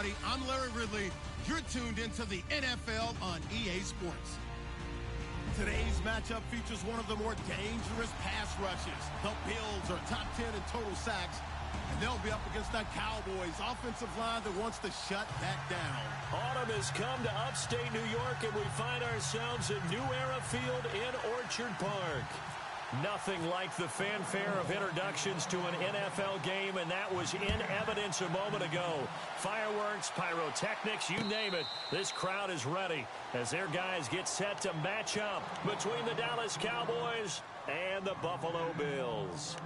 everybody. I'm Larry Ridley. You're tuned into the NFL on EA Sports. Today's matchup features one of the more dangerous pass rushes. The Bills are top 10 in total sacks, and they'll be up against that Cowboys offensive line that wants to shut that down. Autumn has come to upstate New York, and we find ourselves at New Era Field in Orchard Park. Nothing like the fanfare of introductions to an NFL game, and that was in evidence a moment ago. Fireworks, pyrotechnics, you name it. This crowd is ready as their guys get set to match up between the Dallas Cowboys and the Buffalo Bills.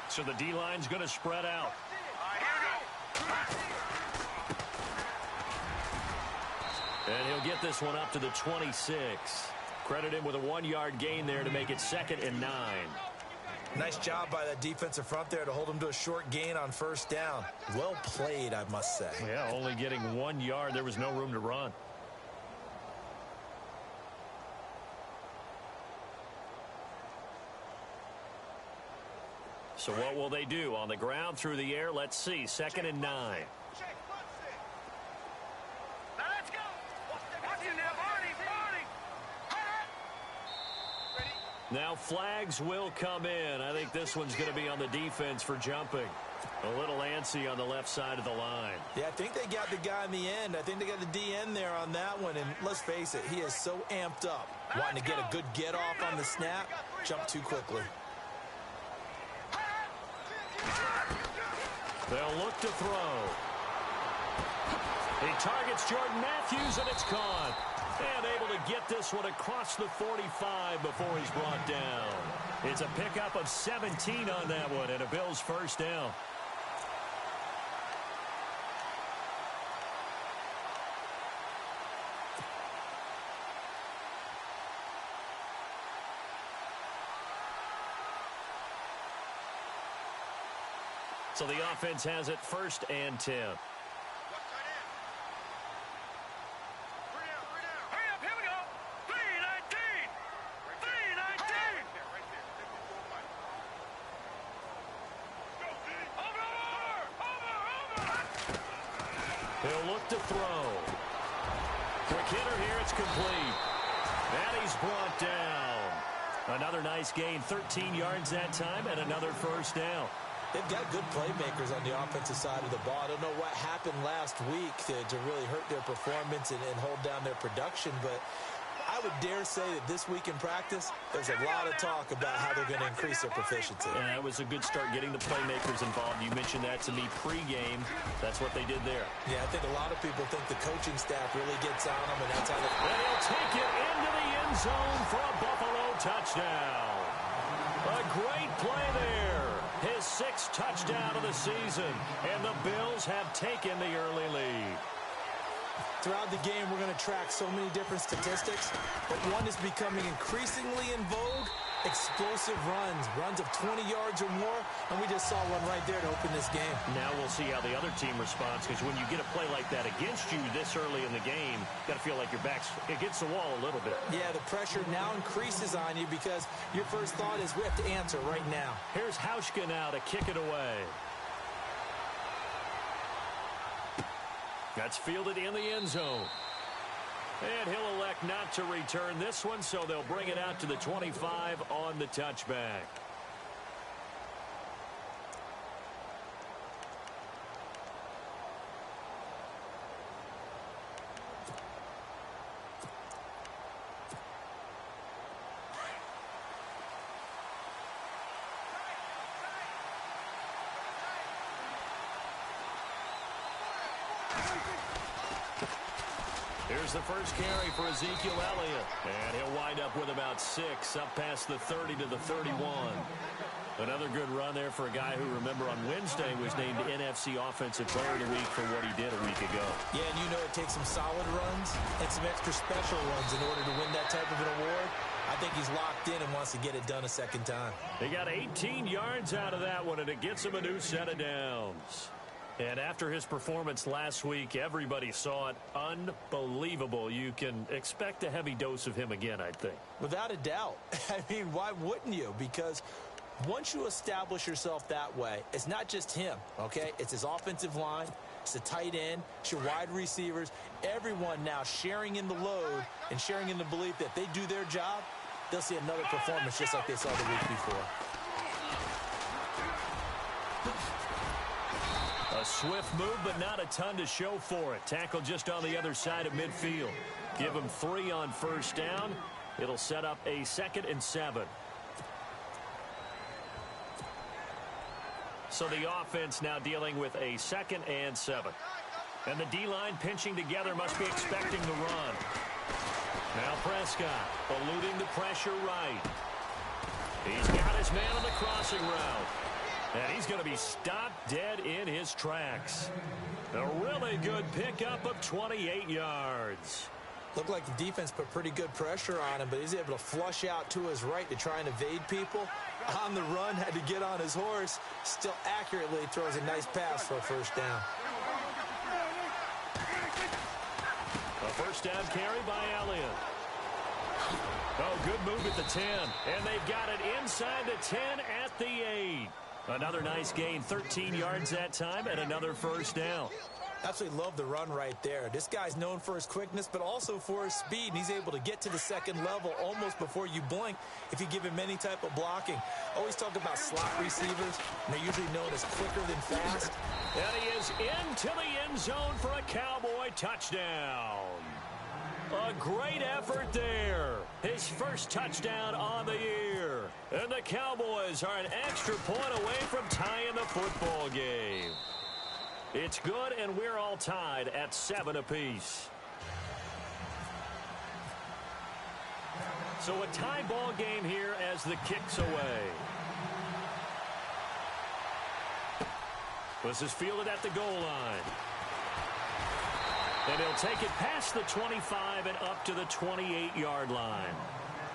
So the D-line's going to spread out. And he'll get this one up to the 26. Credit him with a 1-yard gain there to make it 2nd and 9. Nice job by that defensive front there to hold him to a short gain on first down. Well played, I must say. Yeah, only getting 1 yard. There was no room to run. So what will they do? On the ground, through the air, let's see. 2nd and 9. Now let's go. Now flags will come in. I think this one's going to be on the defense for jumping. A little antsy on the left side of the line. Yeah, I think they got the guy in the end. I think they got the DN there on that one. And let's face it, he is so amped up. Wanting to get a good get off on the snap, jump too quickly. They'll look to throw. He targets Jordan Matthews, and it's caught. And able to get this one across the 45 before he's brought down. It's a pickup of 17 on that one, and a Bills first down. So the offense has it 1st and 10. He'll look to throw. Quick hitter here, it's complete. And he's brought down. Another nice gain, 13 yards that time, and another first down. They've got good playmakers on the offensive side of the ball. I don't know what happened last week to really hurt their performance and hold down their production, but I would dare say that this week in practice, there's a lot of talk about how they're going to increase their proficiency. And that was a good start getting the playmakers involved. You mentioned that to me pregame. That's what they did there. Yeah, I think a lot of people think the coaching staff really gets on them, and that's how they... And he'll take it into the end zone for a Buffalo touchdown. A great play there. His 6th touchdown of the season, and the Bills have taken the early lead. Throughout the game, we're going to track so many different statistics, but one is becoming increasingly in vogue: explosive runs of 20 yards or more, and we just saw one right there to open this game. Now we'll see how the other team responds, because when you get a play like that against you this early in the game, you got to feel like your back's against the wall a little bit. Yeah, the pressure now increases on you because your first thought is we have to answer right now. Here's Hauschka now to kick it away. That's fielded in the end zone. And he'll elect not to return this one, so they'll bring it out to the 25 on the touchback. Here's the first carry for Ezekiel Elliott. And he'll wind up with about 6, up past the 30 to the 31. Another good run there for a guy who, remember, on Wednesday was named NFC Offensive Player of the Week for what he did a week ago. Yeah, and you know it takes some solid runs and some extra special runs in order to win that type of an award. I I think he's locked in and wants to get it done a second time. They got 18 yards out of that one, and it gets him a new set of downs. And after his performance last week, everybody saw it. Unbelievable. You can expect a heavy dose of him again, I think. Without a doubt. I mean, why wouldn't you? Because once you establish yourself that way, it's not just him, okay? It's his offensive line. It's the tight end. It's your wide receivers. Everyone now sharing in the load and sharing in the belief that they do their job, they'll see another performance just like they saw the week before. A swift move, but not a ton to show for it. Tackle just on the other side of midfield. Give him 3 on first down. It'll set up a 2nd and 7. So the offense now dealing with a 2nd and 7. And the D-line pinching together, must be expecting the run. Now Prescott eluding the pressure right. He's got his man on the crossing route. And he's going to be stopped dead in his tracks. A really good pickup of 28 yards. Looked like the defense put pretty good pressure on him, but he's able to flush out to his right to try and evade people. On the run, had to get on his horse. Still accurately throws a nice pass for a first down. A first down carry by Elliott. Oh, good move at the 10. And they've got it inside the 10 at the 8. Another nice gain, 13 yards that time, and another first down. Absolutely love the run right there. This guy's known for his quickness, but also for his speed. And he's able to get to the second level almost before you blink if you give him any type of blocking. Always talk about slot receivers, and they're usually known as quicker than fast. And he is into the end zone for a Cowboy touchdown. A great effort there. His first touchdown on the year. And the Cowboys are an extra point away from tying the football game. It's good, and we're all tied at 7 apiece. So a tie ball game here as the kick's away. This is fielded at the goal line. And he'll take it past the 25 and up to the 28-yard line.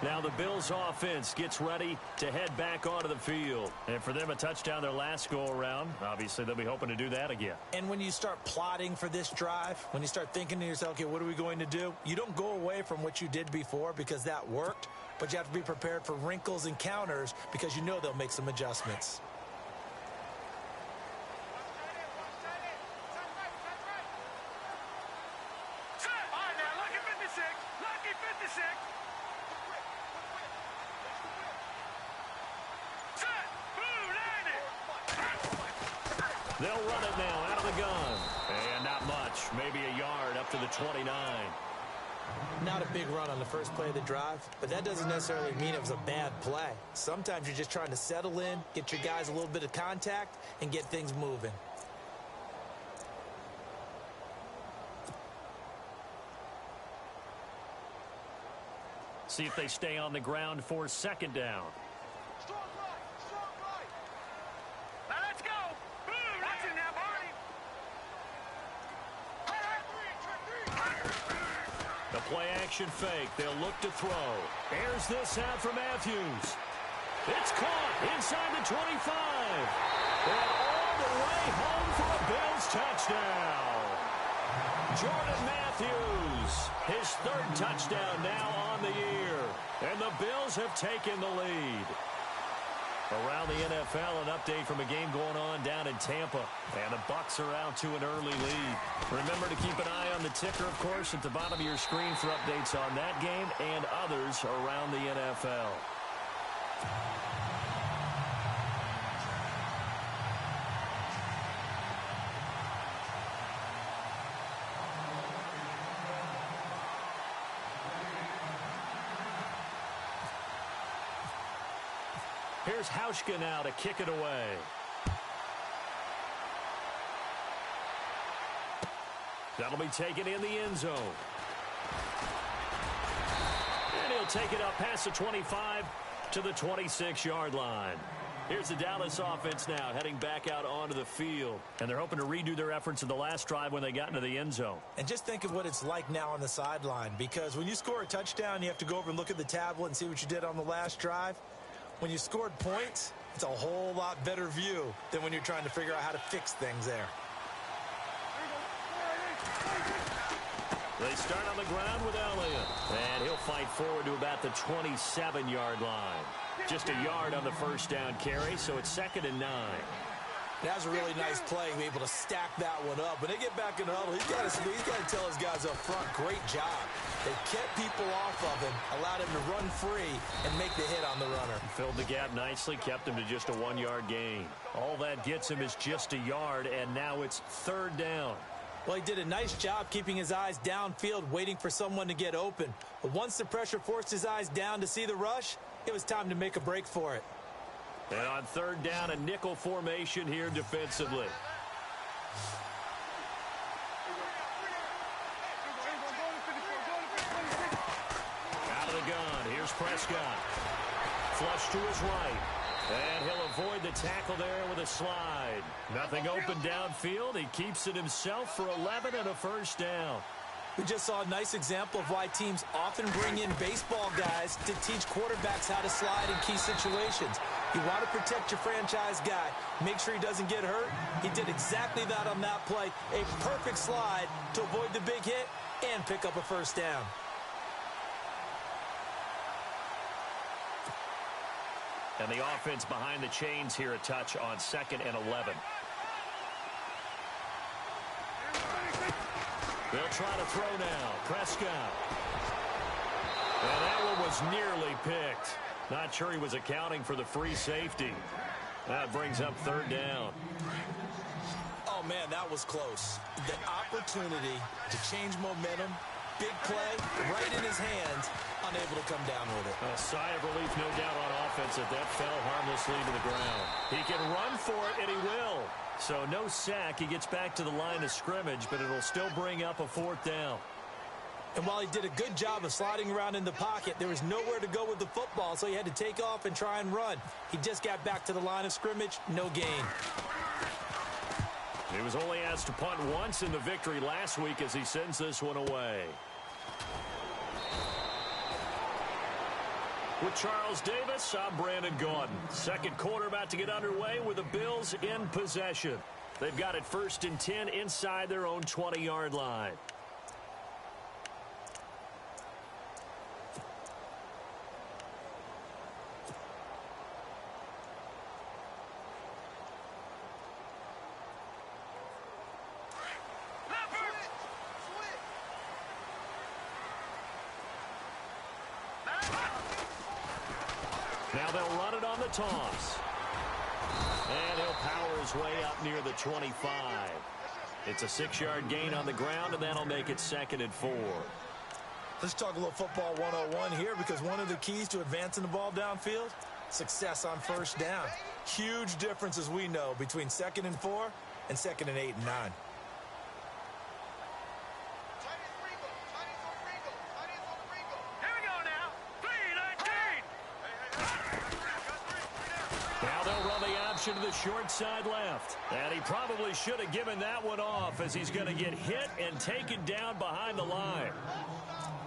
Now the Bills offense gets ready to head back onto the field. And for them, a touchdown their last go-around. Obviously, they'll be hoping to do that again. And when you start plotting for this drive, when you start thinking to yourself, okay, what are we going to do? You don't go away from what you did before because that worked. But you have to be prepared for wrinkles and counters because you know they'll make some adjustments. They'll run it now out of the gun. And not much. Maybe a yard up to the 29. Not a big run on the first play of the drive, but that doesn't necessarily mean it was a bad play. Sometimes you're just trying to settle in, get your guys a little bit of contact, and get things moving. See if they stay on the ground for 2nd down. The play-action fake. They'll look to throw. Airs this out for Matthews. It's caught inside the 25. And all the way home for a Bills touchdown. Jordan Matthews, his 3rd touchdown now on the year. And the Bills have taken the lead. Around the NFL, an update from a game going on down in Tampa. And the Bucs are out to an early lead. Remember to keep an eye on the ticker, of course, at the bottom of your screen for updates on that game and others around the NFL. Here's Hauschka now to kick it away. That'll be taken in the end zone. And he'll take it up past the 25 to the 26-yard line. Here's the Dallas offense now heading back out onto the field. And they're hoping to redo their efforts in the last drive when they got into the end zone. And just think of what it's like now on the sideline, because when you score a touchdown, you have to go over and look at the tablet and see what you did on the last drive. When you scored points, it's a whole lot better view than when you're trying to figure out how to fix things there. They start on the ground with Elliott. And he'll fight forward to about the 27-yard line. Just a yard on the first down carry, so it's 2nd and 9. That was a really nice play, be able to stack that one up. When they get back in the huddle, he's got to tell his guys up front, great job. They kept people off of him, allowed him to run free and make the hit on the runner. Filled the gap nicely, kept him to just a 1-yard gain. All that gets him is just a yard, and now it's 3rd down. Well, he did a nice job keeping his eyes downfield, waiting for someone to get open. But once the pressure forced his eyes down to see the rush, it was time to make a break for it. And on 3rd down, a nickel formation here defensively. Out of the gun, here's Prescott. Flush to his right. And he'll avoid the tackle there with a slide. Nothing open downfield. He keeps it himself for 11 and a first down. We just saw a nice example of why teams often bring in baseball guys to teach quarterbacks how to slide in key situations. You want to protect your franchise guy. Make sure he doesn't get hurt. He did exactly that on that play. A perfect slide to avoid the big hit and pick up a first down. And the offense behind the chains here a touch on 2nd and 11. They'll try to throw now. Prescott. And that one was nearly picked. Not sure he was accounting for the free safety. That brings up 3rd down. Oh, man, that was close. The opportunity to change momentum, big play, right in his hands, unable to come down with it. A sigh of relief, no doubt, on offense if that fell harmlessly to the ground. He can run for it, and he will. So no sack. He gets back to the line of scrimmage, but it'll still bring up a 4th down. And while he did a good job of sliding around in the pocket, there was nowhere to go with the football, so he had to take off and try and run. He just got back to the line of scrimmage, no gain. He was only asked to punt once in the victory last week as he sends this one away. With Charles Davis, I'm Brandon Gaudin. 2nd quarter about to get underway with the Bills in possession. They've got it 1st and 10 inside their own 20-yard line. Now they'll run it on the toss. And he'll power his way up near the 25. It's a 6-yard gain on the ground, and that'll make it 2nd and 4. Let's talk a little football 101 here, because one of the keys to advancing the ball downfield, success on 1st down. Huge difference, as we know, between 2nd and 4 and 2nd and 8 and 9. To the short side left. And he probably should have given that one off, as he's going to get hit and taken down behind the line.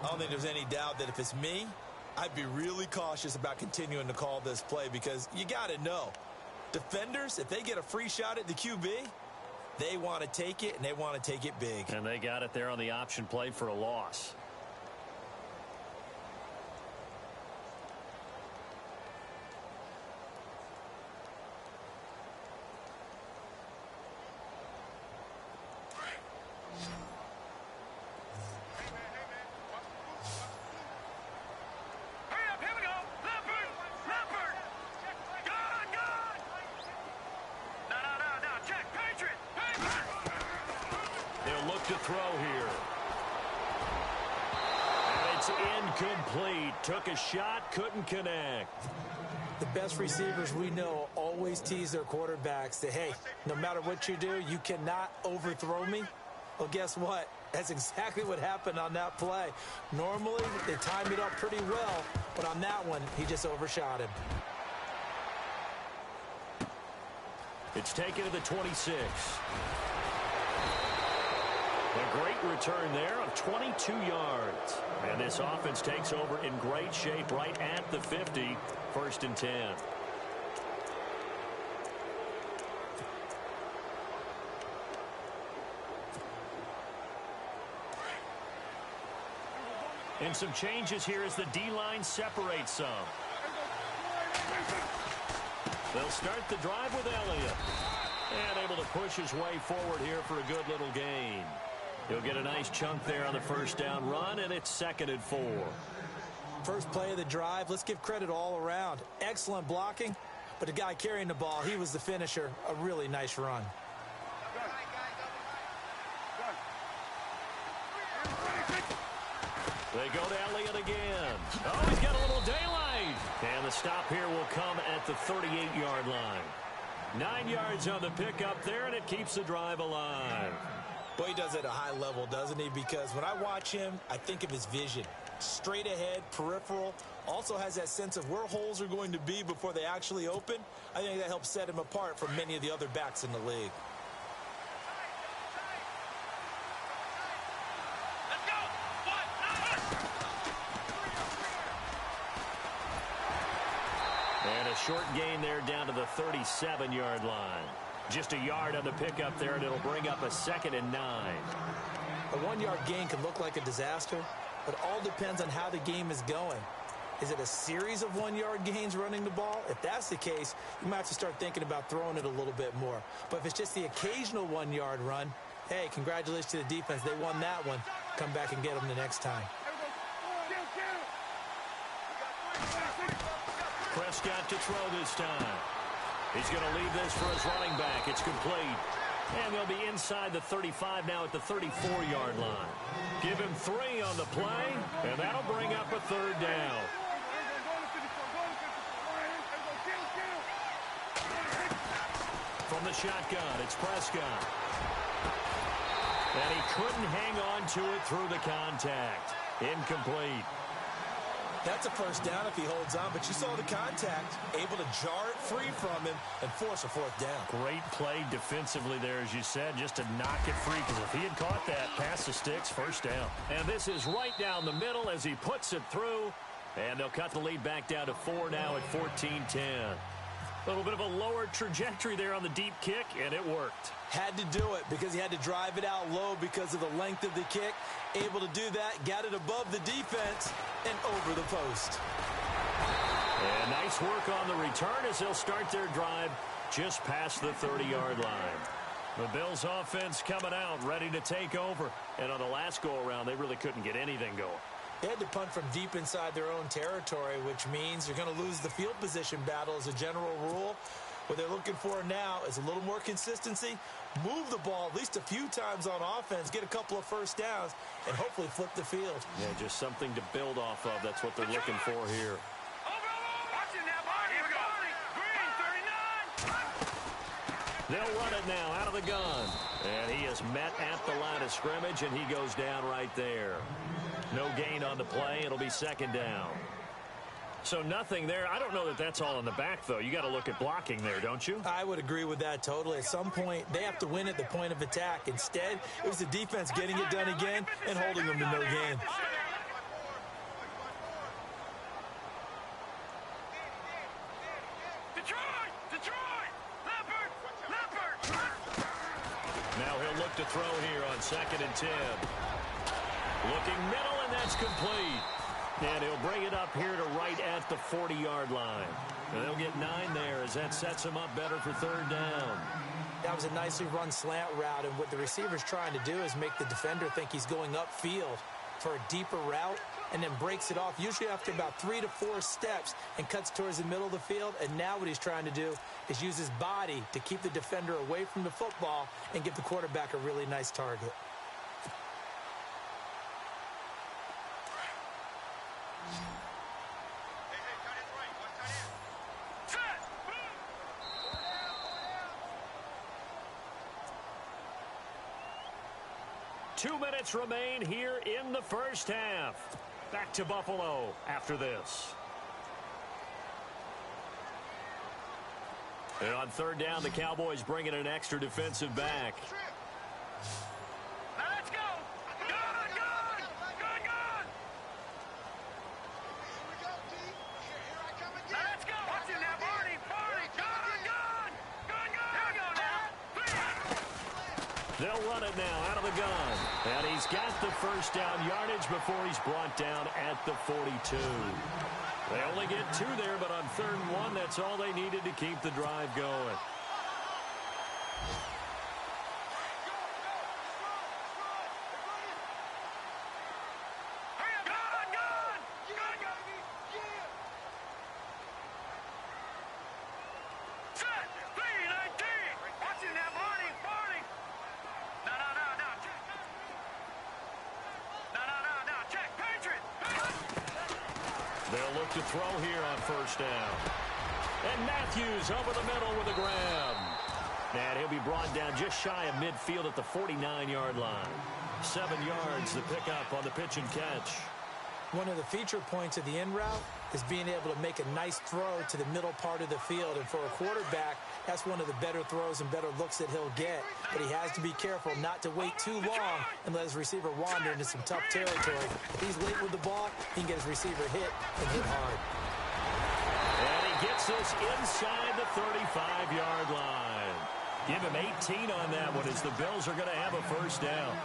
I don't think there's any doubt that if it's me, I'd be really cautious about continuing to call this play, because you got to know, defenders, if they get a free shot at the QB, they want to take it, and they want to take it big. And they got it there on the option play for a loss. To throw here. And it's incomplete. Took a shot, couldn't connect. The best receivers we know always tease their quarterbacks that, hey, no matter what you do, you cannot overthrow me. Well, guess what? That's exactly what happened on that play. Normally, they time it up pretty well, but on that one, he just overshot him. It's taken to the 26. A great return there of 22 yards. And this offense takes over in great shape right at the 50. 1st and 10. And some changes here as the D-line separates some. They'll start the drive with Elliott. And able to push his way forward here for a good little gain. He'll get a nice chunk there on the 1st down run, and it's 2nd and 4. First play of the drive, let's give credit all around. Excellent blocking, but the guy carrying the ball, he was the finisher. A really nice run. They go to Elliott again. Oh, he's got a little daylight. And the stop here will come at the 38-yard line. 9 yards on the pickup there, and it keeps the drive alive. Boy, he does it at a high level, doesn't he? Because when I watch him, I think of his vision. Straight ahead, peripheral. Also has that sense of where holes are going to be before they actually open. I think that helps set him apart from many of the other backs in the league. And a short gain there down to the 37-yard line. Just a yard on the pickup there, and it'll bring up a 2nd and 9. A 1-yard gain can look like a disaster, but it all depends on how the game is going. Is it a series of 1-yard gains running the ball? If that's the case, you might have to start thinking about throwing it a little bit more. But if it's just the occasional 1-yard run, hey, congratulations to the defense. They won that one. Come back and get them the next time. Prescott to throw this time. He's going to leave this for his running back. It's complete. And they'll be inside the 35 now at the 34-yard line. Give him 3 on the play, and that'll bring up a 3rd down. From the shotgun, it's Prescott. And he couldn't hang on to it through the contact. Incomplete. That's a 1st down if he holds on, but you saw the contact, able to jar it free from him and force a 4th down. Great play defensively there, as you said, just to knock it free, because if he had caught that, pass the sticks, 1st down. And this is right down the middle as he puts it through, and they'll cut the lead back down to 4 now at 14-10. A little bit of a lower trajectory there on the deep kick, and it worked. Had to do it because he had to drive it out low because of the length of the kick. Able to do that, got it above the defense and over the post. And nice work on the return as they'll start their drive just past the 30-yard line. The Bills offense coming out, ready to take over. And on the last go-around, they really couldn't get anything going. They had to punt from deep inside their own territory, which means you're going to lose the field position battle as a general rule. What they're looking for now is a little more consistency, move the ball at least a few times on offense, get a couple of 1st downs, and hopefully flip the field. Yeah, just something to build off of. That's what they're looking for here. They'll run it now out of the gun. And he is met at the line of scrimmage, and he goes down right there. No gain on the play. It'll be 2nd down. So nothing there. I don't know that that's all in the back, though. You got to look at blocking there, don't you? I would agree with that totally. At some point, they have to win at the point of attack. Instead, it was the defense getting it done again and holding them to no gain. Now he'll look to throw here on 2nd and 10. Looking middle, and that's complete. And he'll bring it up here to right at the 40-yard line. And they'll get 9 there as that sets him up better for 3rd down. That was a nicely run slant route, and what the receiver's trying to do is make the defender think he's going upfield for a deeper route and then breaks it off, usually after about 3 to 4 steps, and cuts towards the middle of the field. And now what he's trying to do is use his body to keep the defender away from the football and give the quarterback a really nice target. Two minutes remain here in the 1st half. Back to Buffalo after this. And on third down, the Cowboys bring in an extra defensive back. Now let's go. Good, good. Good, good. Here we go, D. Here I come again. Now let's go. Watch it now, Barney. Barney. Good, good. Good, good. Here we go now. They'll run it now out of the gun. And he's got the first down yardage before he's brought down at the 42. They only get 2 there, but on 3rd and 1, that's all they needed to keep the drive going. They'll look to throw here on first down. And Matthews over the middle with a grab. And he'll be brought down just shy of midfield at the 49-yard line. 7 yards the pickup on the pitch and catch. One of the feature points of the in route is being able to make a nice throw to the middle part of the field. And for a quarterback, that's one of the better throws and better looks that he'll get. But he has to be careful not to wait too long and let his receiver wander into some tough territory. If he's late with the ball, he can get his receiver hit and hit hard. And he gets this inside the 35-yard line. Give him 18 on that one as the Bills are going to have a first down.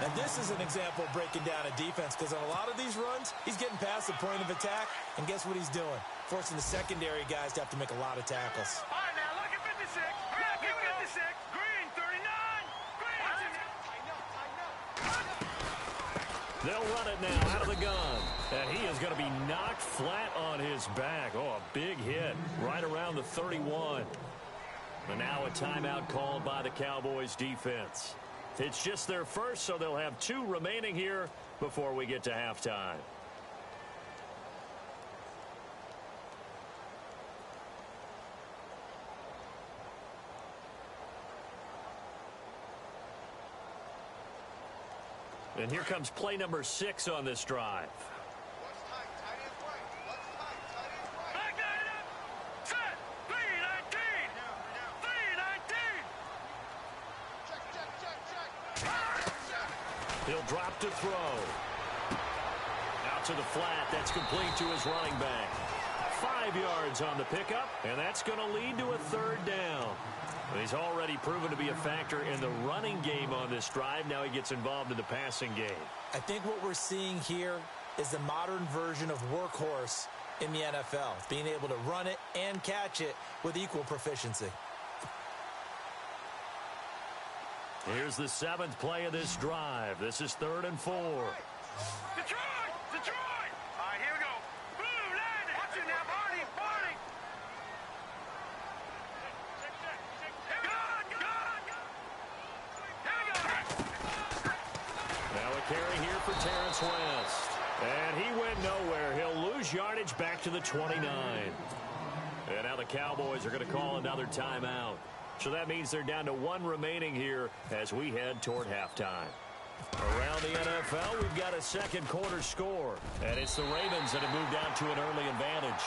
And this is an example of breaking down a defense, because on a lot of these runs, he's getting past the point of attack, and guess what he's doing? Forcing the secondary guys to have to make a lot of tackles. All right, now look at 56. Look at 56. Green, 39. Green. They'll run it now out of the gun. And he is going to be knocked flat on his back. Oh, a big hit right around the 31. And now a timeout called by the Cowboys defense. It's just their first, so they'll have 2 remaining here before we get to halftime. And here comes play number 6 on this drive. He'll drop to throw. Out to the flat. That's complete to his running back. 5 yards on the pickup, and that's going to lead to a 3rd down. He's already proven to be a factor in the running game on this drive. Now he gets involved in the passing game. I think what we're seeing here is the modern version of workhorse in the NFL, being able to run it and catch it with equal proficiency. Here's the 7th play of this drive. This is 3rd and 4. Detroit! Detroit! All right, here we go. Blue line. Watch it now, Barney. Barney. Now a carry here for Terrence West. And he went nowhere. He'll lose yardage back to the 29. And now the Cowboys are going to call another timeout. So that means they're down to 1 remaining here as we head toward halftime. Around the NFL, we've got a second quarter score. And it's the Ravens that have moved out to an early advantage.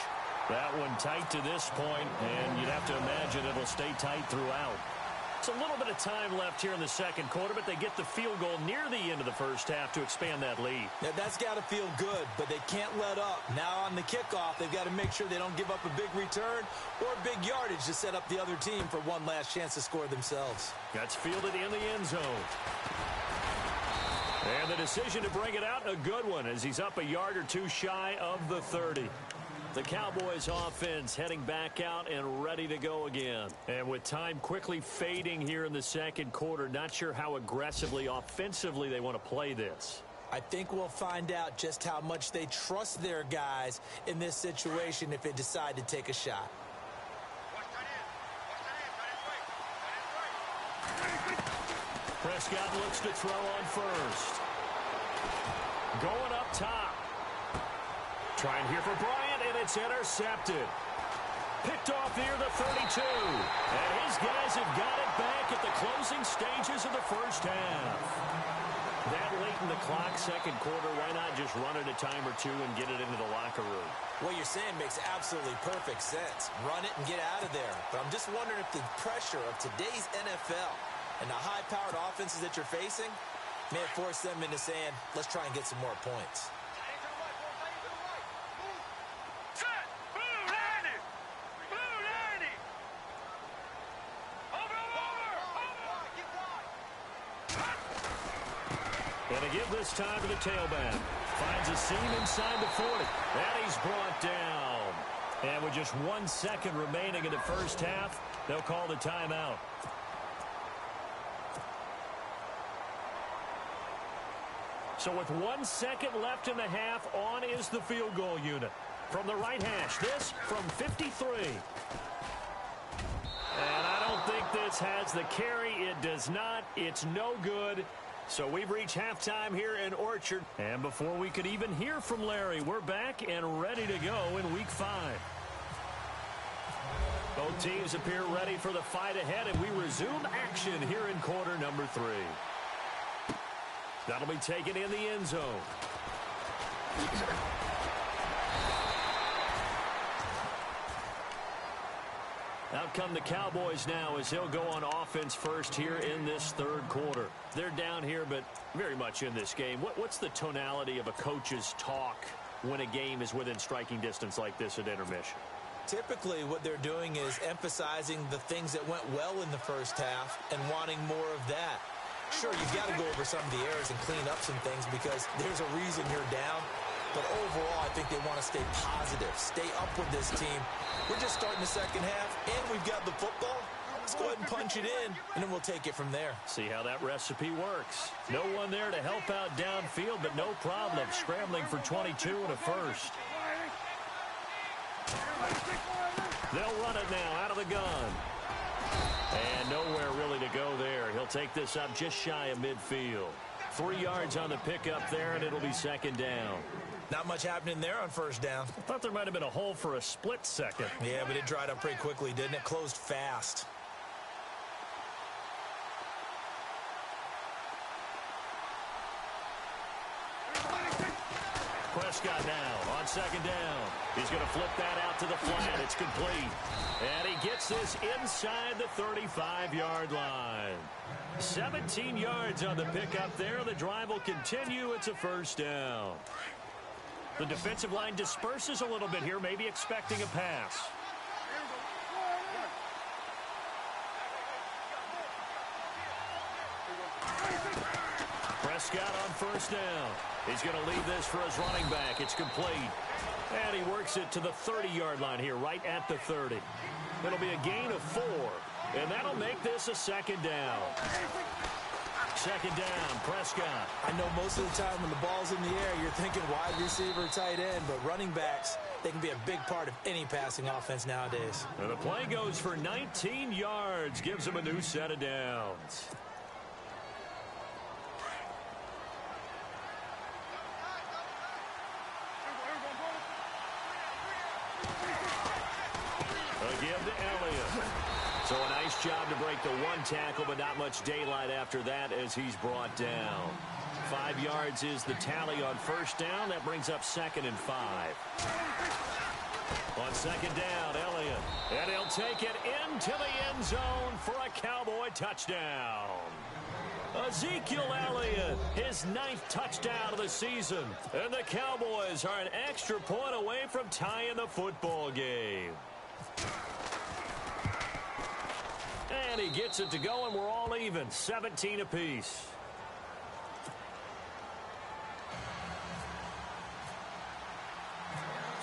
That one tight to this point, and you'd have to imagine it'll stay tight throughout. It's a little bit of time left here in the second quarter, but they get the field goal near the end of the first half to expand that lead. Now, that's got to feel good, but they can't let up. Now on the kickoff, they've got to make sure they don't give up a big return or big yardage to set up the other team for one last chance to score themselves. That's fielded in the end zone. And the decision to bring it out, a good one, as he's up a yard or 2 shy of the 30. The Cowboys offense heading back out and ready to go again. And with time quickly fading here in the second quarter, not sure how aggressively, offensively they want to play this. I think we'll find out just how much they trust their guys in this situation if they decide to take a shot. Prescott looks to throw on first. Going up top. Trying here for Bryant, and it's intercepted. Picked off near the 32. And his guys have got it back at the closing stages of the first half. That late in the clock, second quarter, why not just run it a time or two and get it into the locker room? What you're saying makes absolutely perfect sense. Run it and get out of there. But I'm just wondering if the pressure of today's NFL and the high-powered offenses that you're facing may have forced them into saying, let's try and get some more points. And to give this time to the tailback. Finds a seam inside the 40. And he's brought down. And with just 1 second remaining in the first half, they'll call the timeout. So with 1 second left in the half, on is the field goal unit. From the right hash, this from 53. And I don't think this has the carry. It does not. It's no good. So we've reached halftime here in Orchard. And before we could even hear from Larry, we're back and ready to go in Week 5. Both teams appear ready for the fight ahead, and we resume action here in quarter number 3. That'll be taken in the end zone. Out come the Cowboys now as he'll go on offense first here in this third quarter. They're down here, but very much in this game. What's the tonality of a coach's talk when a game is within striking distance like this at intermission? Typically, what they're doing is emphasizing the things that went well in the first half and wanting more of that. Sure, you've got to go over some of the errors and clean up some things because there's a reason you're down. But overall, I think they want to stay positive, stay up with this team. We're just starting the second half, and we've got the football. Let's go ahead and punch it in, and then we'll take it from there. See how that recipe works. No one there to help out downfield, but no problem. Scrambling for 22 and a first. They'll run it now out of the gun. And nowhere really to go there. He'll take this up just shy of midfield. 3 yards on the pickup there, and it'll be second down. Not much happening there on first down. I thought there might have been a hole for a split second. Yeah, but it dried up pretty quickly, didn't it? Closed fast. Prescott now on second down. He's going to flip that out to the flat. It's complete. And he gets this inside the 35-yard line. 17 yards on the pickup there. The drive will continue. It's a first down. The defensive line disperses a little bit here, maybe expecting a pass. Prescott on first down. He's going to leave this for his running back. It's complete. And he works it to the 30-yard line here, right at the 30. It'll be a gain of 4. And that'll make this a second down. Second down, Prescott. I know most of the time when the ball's in the air, you're thinking wide receiver, tight end, but running backs, they can be a big part of any passing offense nowadays. And the play goes for 19 yards, gives him a new set of downs. A give to Elliott. So a nice job to break the one tackle, but not much daylight after that as he's brought down. 5 yards is the tally on first down. That brings up 2nd and 5. On second down, Elliott. And he'll take it into the end zone for a Cowboy touchdown. Ezekiel Elliott, his 9th touchdown of the season. And the Cowboys are an extra point away from tying the football game. And he gets it to go, and we're all even, 17 apiece.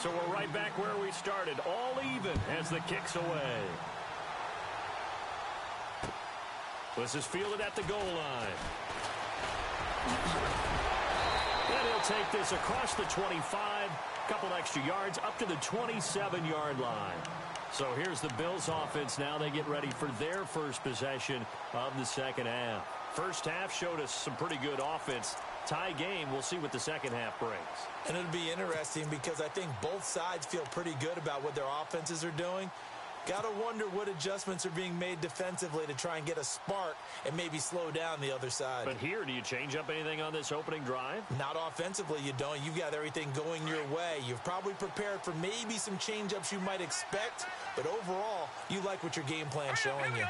So we're right back where we started, all even as the kick's away. This is fielded at the goal line. And he'll take this across the 25, couple extra yards, up to the 27-yard line. So here's the Bills offense now. They get ready for their first possession of the second half. First half showed us some pretty good offense. Tie game, we'll see what the second half brings. And it'll be interesting because I think both sides feel pretty good about what their offenses are doing. Got to wonder what adjustments are being made defensively to try and get a spark and maybe slow down the other side. But here, do you change up anything on this opening drive? Not offensively, you don't. You've got everything going your way. You've probably prepared for maybe some change-ups you might expect, but overall, you like what your game plan's showing you.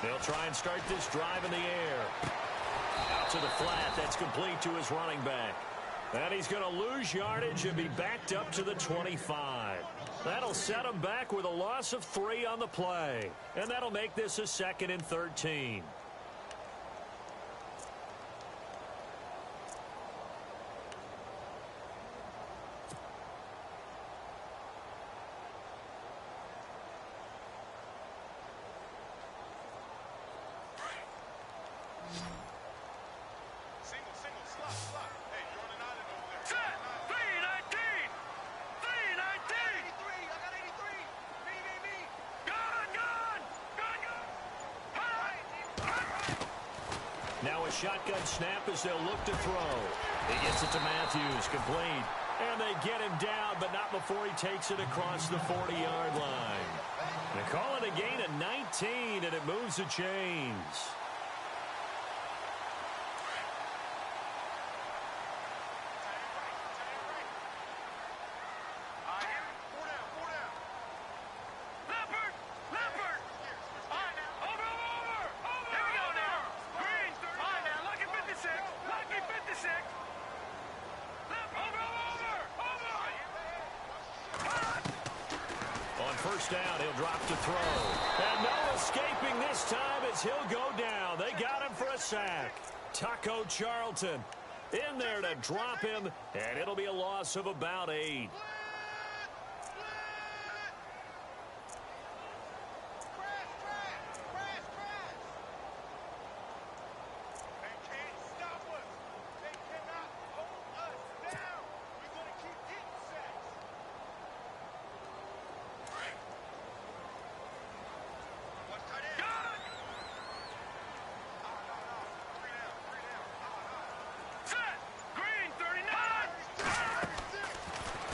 They'll try and start this drive in the air. Out to the flat. That's complete to his running back. And he's going to lose yardage and be backed up to the 25. That'll set him back with a loss of 3 on the play. And that'll make this a 2nd and 13. Now a shotgun snap as they'll look to throw. He gets it to Matthews, complete. And they get him down, but not before he takes it across the 40-yard line. They call it a gain of 19, and it moves the chains. First down, he'll drop to throw. And no escaping this time as he'll go down. They got him for a sack. Taco Charlton in there to drop him, and it'll be a loss of about 8.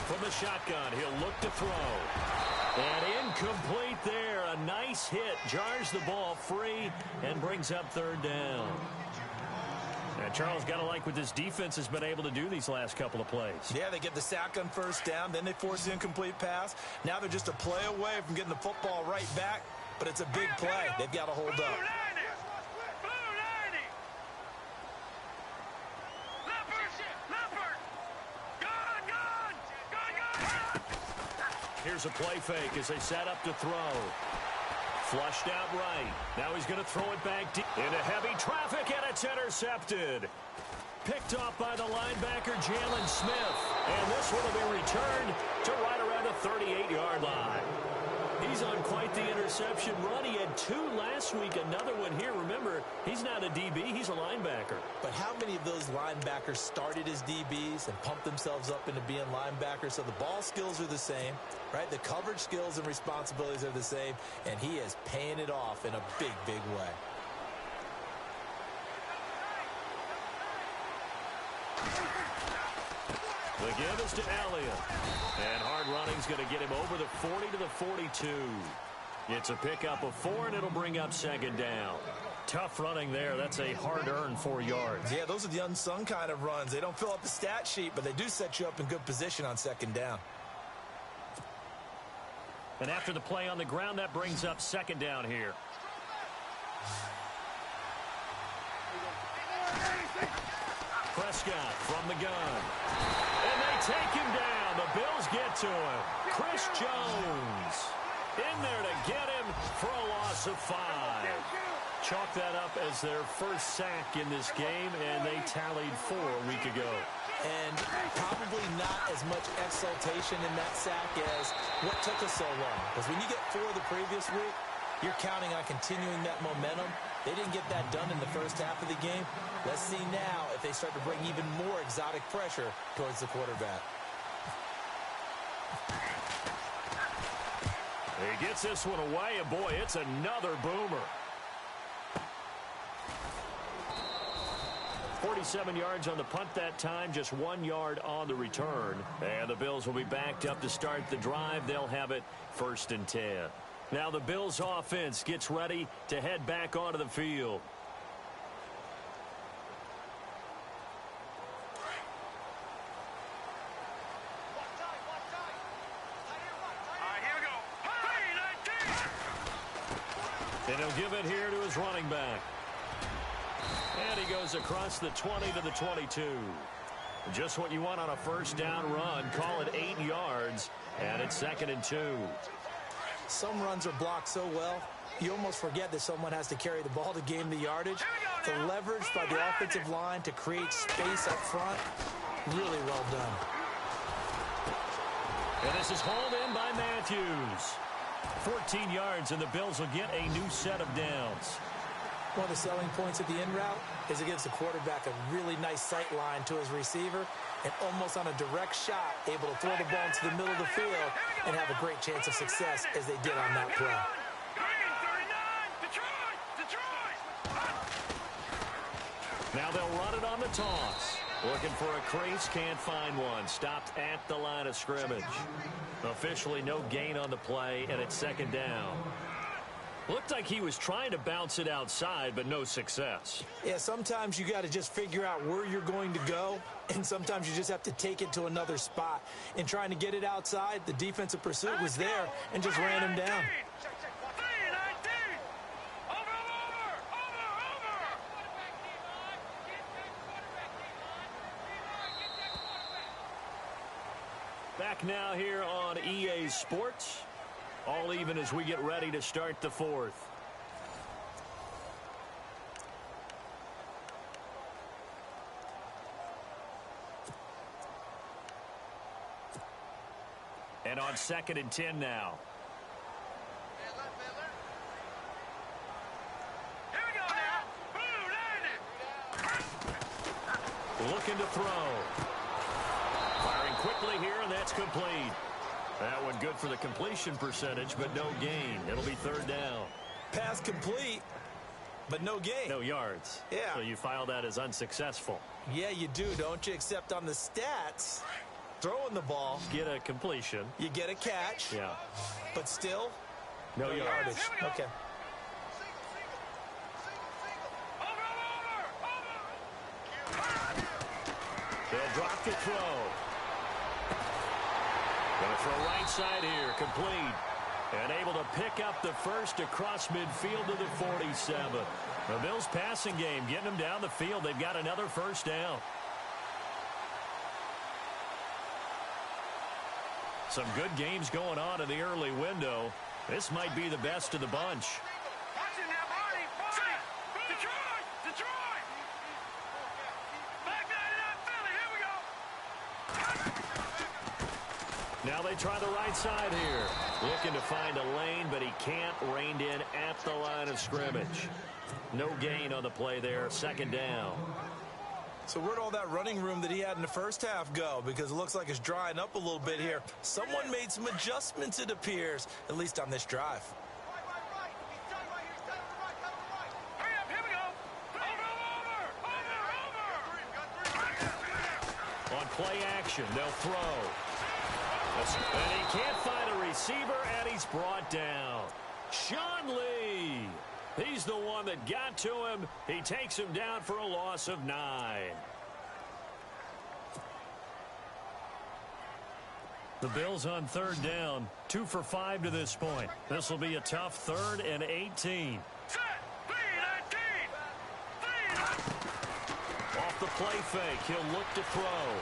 From the shotgun, he'll look to throw. And incomplete there. A nice hit. Jars the ball free and brings up 3rd down. And Charles, got to like what this defense has been able to do these last couple of plays. Yeah, they get the sack on 1st down. Then they force the incomplete pass. Now they're just a play away from getting the football right back. But it's a big play. They've got to hold up. Here's a play fake as they set up to throw. Flushed out right. Now he's going to throw it back deep into heavy traffic, and it's intercepted. Picked off by the linebacker, Jalen Smith. And this one will be returned to right around the 38-yard line. He's on quite the interception run. He had 2 last week, another one here. Remember, he's not a DB, he's a linebacker. But how many of those linebackers started as DBs and pumped themselves up into being linebackers? So the ball skills are the same, right? The coverage skills and responsibilities are the same, and he is paying it off in a big, big way. The give is to Elliott. And hard running's going to get him over the 40 to the 42. It's a pickup of 4, and it'll bring up 2nd down. Tough running there. That's a hard-earned 4 yards. Yeah, those are the unsung kind of runs. They don't fill up the stat sheet, but they do set you up in good position on 2nd down. And after the play on the ground, that brings up 2nd down here. Prescott from the gun. And they take him down. The Bills get to him. Chris Jones in there to get him for a loss of 5. Chalk that up as their first sack in this game, and they tallied 4 a week ago. And probably not as much exultation in that sack as what took us so long. Because when you get 4 the previous week, you're counting on continuing that momentum. They didn't get that done in the first half of the game. Let's see now if they start to bring even more exotic pressure towards the quarterback. He gets this one away, and boy, it's another boomer. 47 yards on the punt that time, just 1 yard on the return. And the Bills will be backed up to start the drive. They'll have it 1st and 10. Now the Bills offense gets ready to head back onto the field. And he'll give it here to his running back. And he goes across the 20 to the 22. Just what you want on a first down run. Call it 8 yards, and it's 2nd and 2. Some runs are blocked so well, you almost forget that someone has to carry the ball to gain the yardage. The leverage by the offensive line to create space up front, really well done. And this is hauled in by Matthews. 14 yards, and the Bills will get a new set of downs. One of the selling points of the in route is it gives the quarterback a really nice sight line to his receiver and almost on a direct shot able to throw the ball into the middle of the field and have a great chance of success as they did on that play. Now they'll run it on the toss. Looking for a crease, can't find one. Stopped at the line of scrimmage. Officially no gain on the play, and it's 2nd down. Looked like he was trying to bounce it outside, but no success. Yeah, sometimes you got to just figure out where you're going to go, and sometimes you just have to take it to another spot. In trying to get it outside, the defensive pursuit was there and just ran him down. Back now here on EA Sports. All even as we get ready to start the 4th. And on 2nd and 10 now. Here we go now. Boom, Looking to throw. Firing quickly here, and that's complete. That one good for the completion percentage, but no gain. It'll be 3rd down. Pass complete, but no gain. No yards. Yeah. So you file that as unsuccessful. Yeah, you do, don't you? Except on the stats, throwing the ball, Get a completion. you get a catch, Yeah. but still, No yardage. Okay. They'll drop the throw. Going to throw right side here. Complete. And able to pick up the first across midfield to the 47. The Bills passing game getting them down the field. They've got another first down. Some good games going on in the early window. This might be the best of the bunch. Watch it now, Barney. Detroit! Detroit! Back that it up, Philly. Here we go. Now they try the right side here. Looking to find a lane, but he can't. Reined in at the line of scrimmage. No gain on the play there. 2nd down. So where'd all that running room that he had in the first half go? Because it looks like it's drying up a little bit here. Someone made some adjustments, it appears, at least on this drive. Hurry up, here we go. Over. On play action, they'll throw. And he can't find a receiver, and he's brought down. Sean Lee. He's the one that got to him. He takes him down for a loss of 9. The Bills on 3rd down. 2 for 5 to this point. This will be a tough 3rd and 18. Set. 3-19. Off the play fake, he'll look to throw.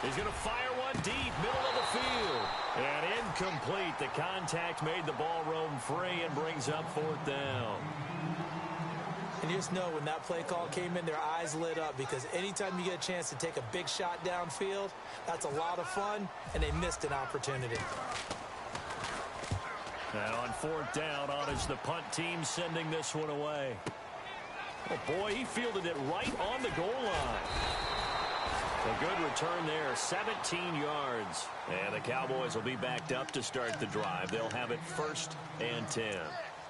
He's going to fire one deep, middle of the field. And incomplete. The contact made the ball roam free and brings up 4th down. And you just know when that play call came in, their eyes lit up because anytime you get a chance to take a big shot downfield, that's a lot of fun, and they missed an opportunity. And on 4th down, on is the punt team sending this one away. Oh, boy, he fielded it right on the goal line. A good return there, 17 yards. And the Cowboys will be backed up to start the drive. They'll have it 1st and 10.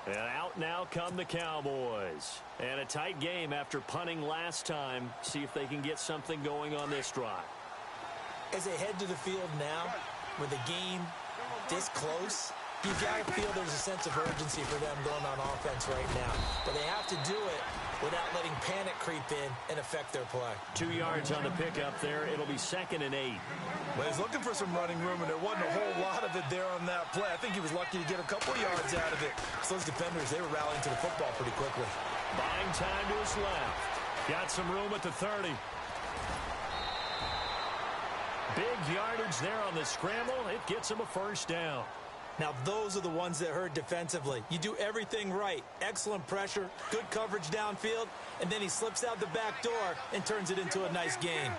And out now come the Cowboys. And a tight game after punting last time. See if they can get something going on this drive. As they head to the field now, with the game this close, you've got to feel there's a sense of urgency for them going on offense right now. But they have to do it without letting panic creep in and affect their play. 2 yards on the pickup there. It'll be 2nd and 8. Well, he's looking for some running room, and there wasn't a whole lot of it there on that play. I think he was lucky to get a couple yards out of it. So those defenders, they were rallying to the football pretty quickly. Buying time to his left. Got some room at the 30. Big yardage there on the scramble. It gets him a first down. Now, those are the ones that hurt defensively. You do everything right. Excellent pressure, good coverage downfield, and then he slips out the back door and turns it into a nice gain.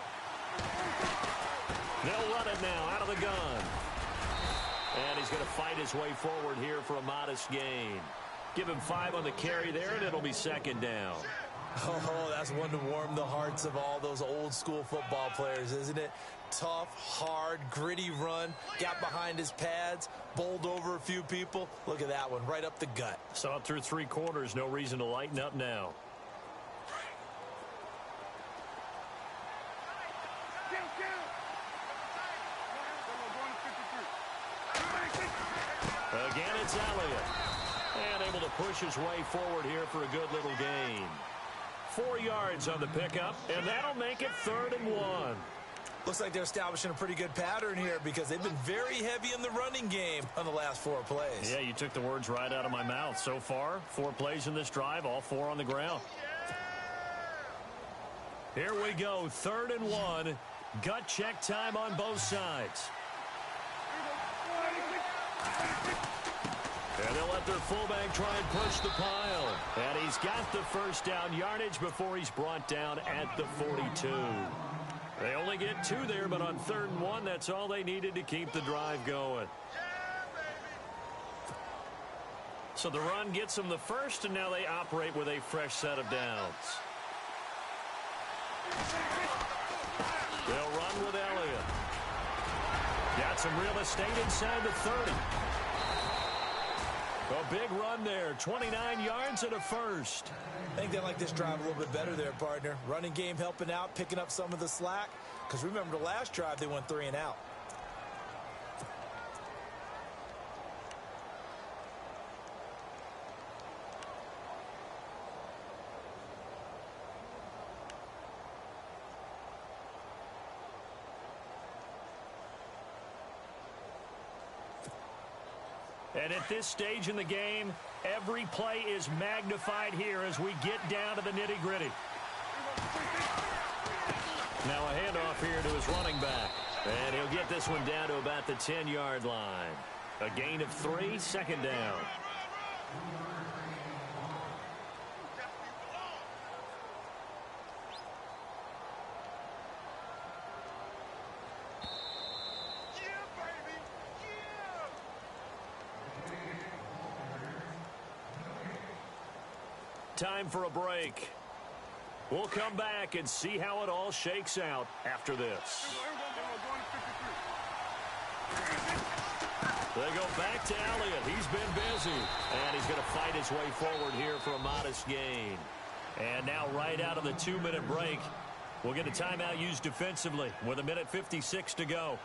They'll run it now out of the gun. And he's going to fight his way forward here for a modest gain. Give him 5 on the carry there, and it'll be 2nd down. Oh, that's one to warm the hearts of all those old-school football players, isn't it? Tough, hard, gritty run, got behind his pads, bowled over a few people. Look at that one, right up the gut. Saw it through 3 quarters, no reason to lighten up now. Again, it's Elliott. And able to push his way forward here for a good little gain. 4 yards on the pickup, and that'll make it 3rd and 1. Looks like they're establishing a pretty good pattern here because they've been very heavy in the running game on the last 4 plays. Yeah, you took the words right out of my mouth. So far, 4 plays in this drive, all 4 on the ground. Here we go, 3rd and 1. Gut check time on both sides. And they'll let their fullback try and push the pile. And he's got the first down yardage before he's brought down at the 42. They only get 2 there, but on 3rd and 1, that's all they needed to keep the drive going. So the run gets them the first, and now they operate with a fresh set of downs. They'll run with Elliott. Got some real estate inside the 30. A big run there, 29 yards and a first. I think they like this drive a little bit better there, partner. Running game helping out, picking up some of the slack. Because remember the last drive, they went 3 and out. And at this stage in the game, every play is magnified here as we get down to the nitty-gritty. Now a handoff here to his running back. And he'll get this one down to about the 10-yard line. A gain of 3, 2nd down. Time for a break. We'll come back and see how it all shakes out after this. They go back to Elliott. He's been busy. And he's going to fight his way forward here for a modest gain. And now right out of the 2-minute break, we'll get a timeout used defensively with 1:56 to go.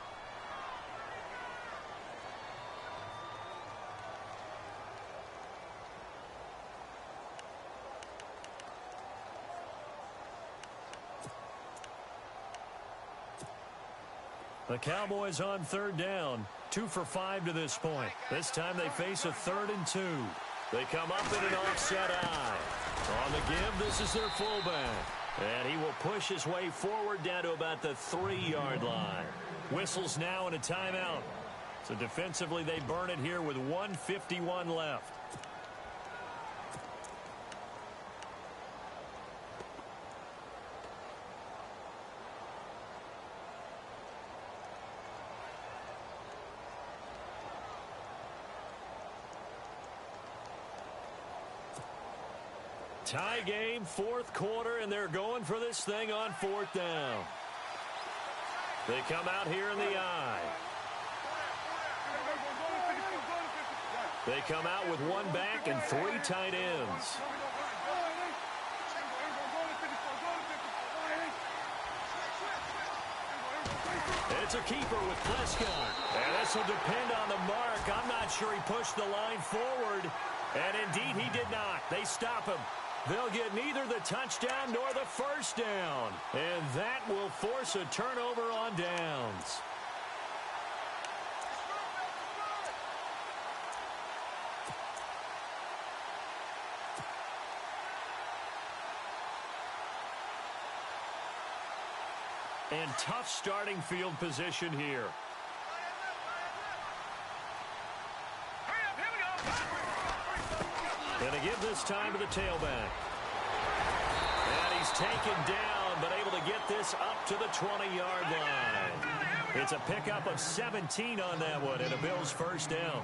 The Cowboys on 3rd down, 2 for 5 to this point. This time they face a 3rd and 2. They come up in an offset eye. On the give, this is their fullback. And he will push his way forward down to about the 3-yard line. Whistles now and a timeout. So defensively they burn it here with 1:51 left. Tie game, 4th quarter, and they're going for this thing on 4th down. They come out here in the eye. They come out with one back and 3 tight ends. It's a keeper with Prescott. And this will depend on the mark. I'm not sure he pushed the line forward. And indeed, he did not. They stop him. They'll get neither the touchdown nor the first down. And that will force a turnover on downs. And tough starting field position here. Going to give this time to the tailback. And he's taken down, but able to get this up to the 20-yard line. It's a pickup of 17 on that one, and a Bills first down.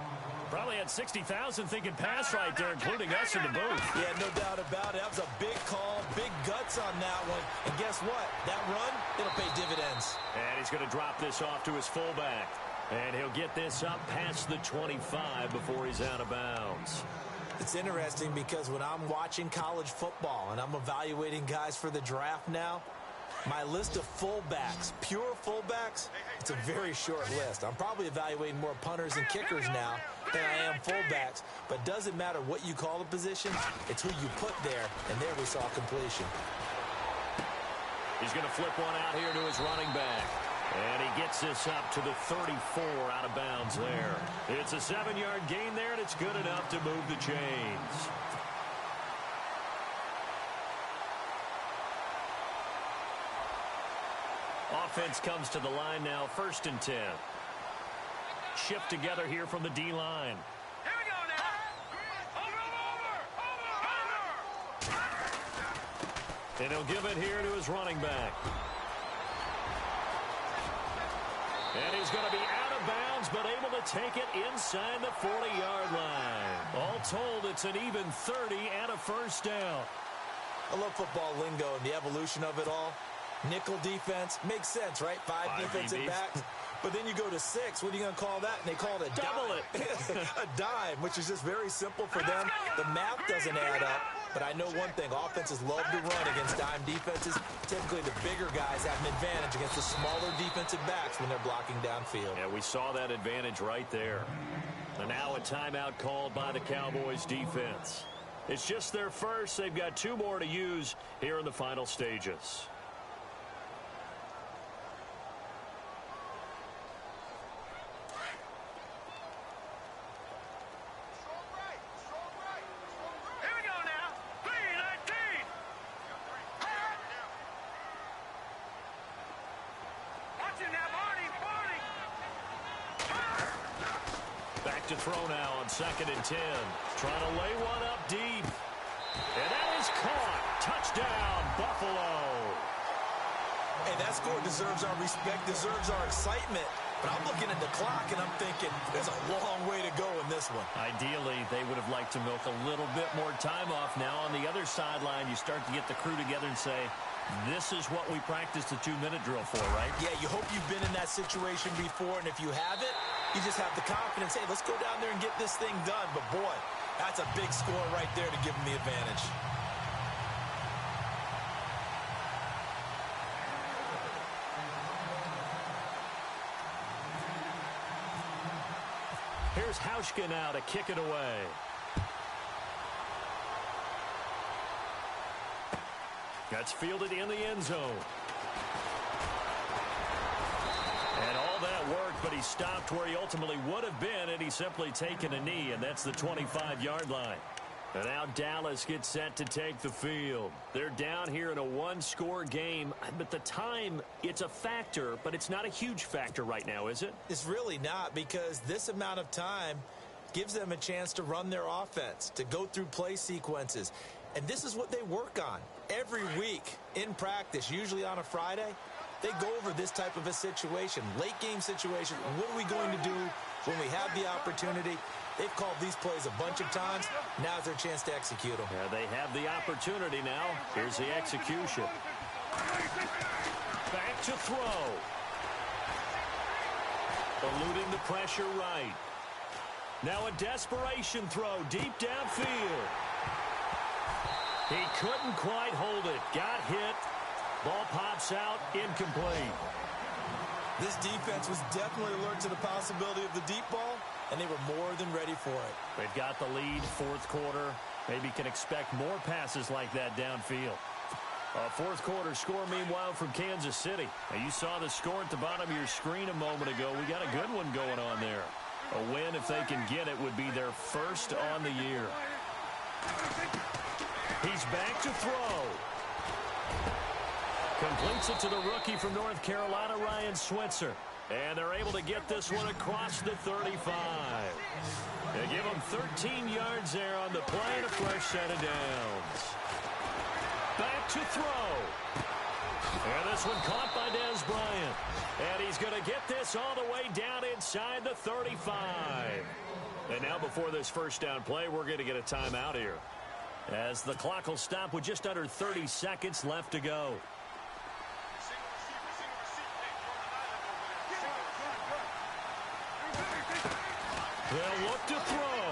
Probably had 60,000 thinking pass right there, including us in the booth. Yeah, no doubt about it. That was a big call, big guts on that one. And guess what? That run, it'll pay dividends. And he's going to drop this off to his fullback. And he'll get this up past the 25 before he's out of bounds. It's interesting because when I'm watching college football and I'm evaluating guys for the draft now, my list of fullbacks, pure fullbacks, it's a very short list. I'm probably evaluating more punters and kickers now than I am fullbacks. But it doesn't matter what you call the position, it's who you put there. And there we saw completion. He's going to flip one out here to his running back. And he gets this up to the 34 out of bounds there. It's a 7-yard gain there, and it's good enough to move the chains. Offense comes to the line now, 1st and 10. Shift together here from the D-line. Here we go now. Over. And he'll give it here to his running back. And he's going to be out of bounds, but able to take it inside the 40-yard line. All told, it's an even 30 and a first down. I love football lingo and the evolution of it all. Nickel defense makes sense, right? 5 defensive backs. But then you go to 6. What are you going to call that? And they call it a double dime. A dime, which is just very simple for them. The math doesn't add up. But I know one thing. Offenses love to run against dime defenses. Typically, the bigger guys have an advantage against the smaller defensive backs when they're blocking downfield. Yeah, we saw that advantage right there. And now a timeout called by the Cowboys defense. It's just their first. They've got 2 more to use here in the final stages. Back to throw now on 2nd and 10. Trying to lay one up deep. And that is caught. Touchdown, Buffalo. Hey, that score deserves our respect, deserves our excitement. But I'm looking at the clock, and I'm thinking there's a long way to go in this one. Ideally, they would have liked to milk a little bit more time off. Now, on the other sideline, you start to get the crew together and say, this is what we practiced the 2-minute drill for, right? Yeah, you hope you've been in that situation before, and if you haven't, you just have the confidence, hey, let's go down there and get this thing done. But, boy, that's a big score right there to give them the advantage. Here's Hauschka now to kick it away. That's fielded in the end zone. And all that worked, but he stopped where he ultimately would have been, and he's simply taken a knee, and that's the 25-yard line. And now Dallas gets set to take the field. They're down here in a 1-score game, but the time, it's a factor, but it's not a huge factor right now, is it? It's really not, because this amount of time gives them a chance to run their offense, to go through play sequences. And this is what they work on every week in practice, usually on a Friday. They go over this type of a situation, late game situation. What are we going to do when we have the opportunity? They've called these plays a bunch of times. Now's their chance to execute them. Yeah, they have the opportunity now. Here's the execution. Back to throw. Eluding the pressure right. Now a desperation throw deep downfield. He couldn't quite hold it. Got hit. Ball pops out, incomplete. This defense was definitely alert to the possibility of the deep ball, and they were more than ready for it. They've got the lead, fourth quarter. Maybe can expect more passes like that downfield. A fourth quarter score, meanwhile, from Kansas City. Now, you saw the score at the bottom of your screen a moment ago. We got a good one going on there. A win, if they can get it, would be their first on the year. He's back to throw. Completes it to the rookie from North Carolina, Ryan Switzer. And they're able to get this one across the 35. They give him 13 yards there on the play and a fresh set of downs. Back to throw. And this one caught by Dez Bryant. And he's going to get this all the way down inside the 35. And now before this first down play, we're going to get a timeout here, as the clock will stop with just under 30 seconds left to go. They'll look to throw.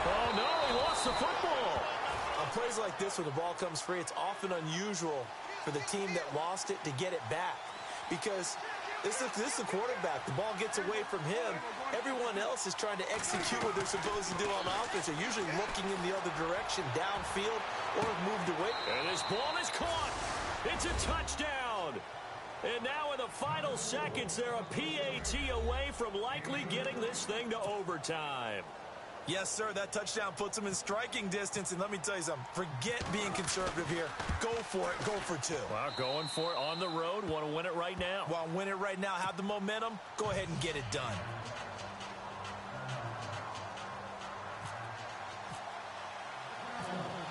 Oh, no, he lost the football. On plays like this, when the ball comes free, it's often unusual for the team that lost it to get it back, because this is the quarterback. The ball gets away from him. Everyone else is trying to execute what they're supposed to do on offense. They're usually looking in the other direction, downfield, or moved away. And this ball is caught. It's a touchdown. And now in the final seconds, they're a PAT away from likely getting this thing to overtime. Yes, sir, that touchdown puts them in striking distance. And let me tell you something, forget being conservative here. Go for it. Go for two. Well, going for it on the road. Want to win it right now. Want to win it right now. Have the momentum. Go ahead and get it done.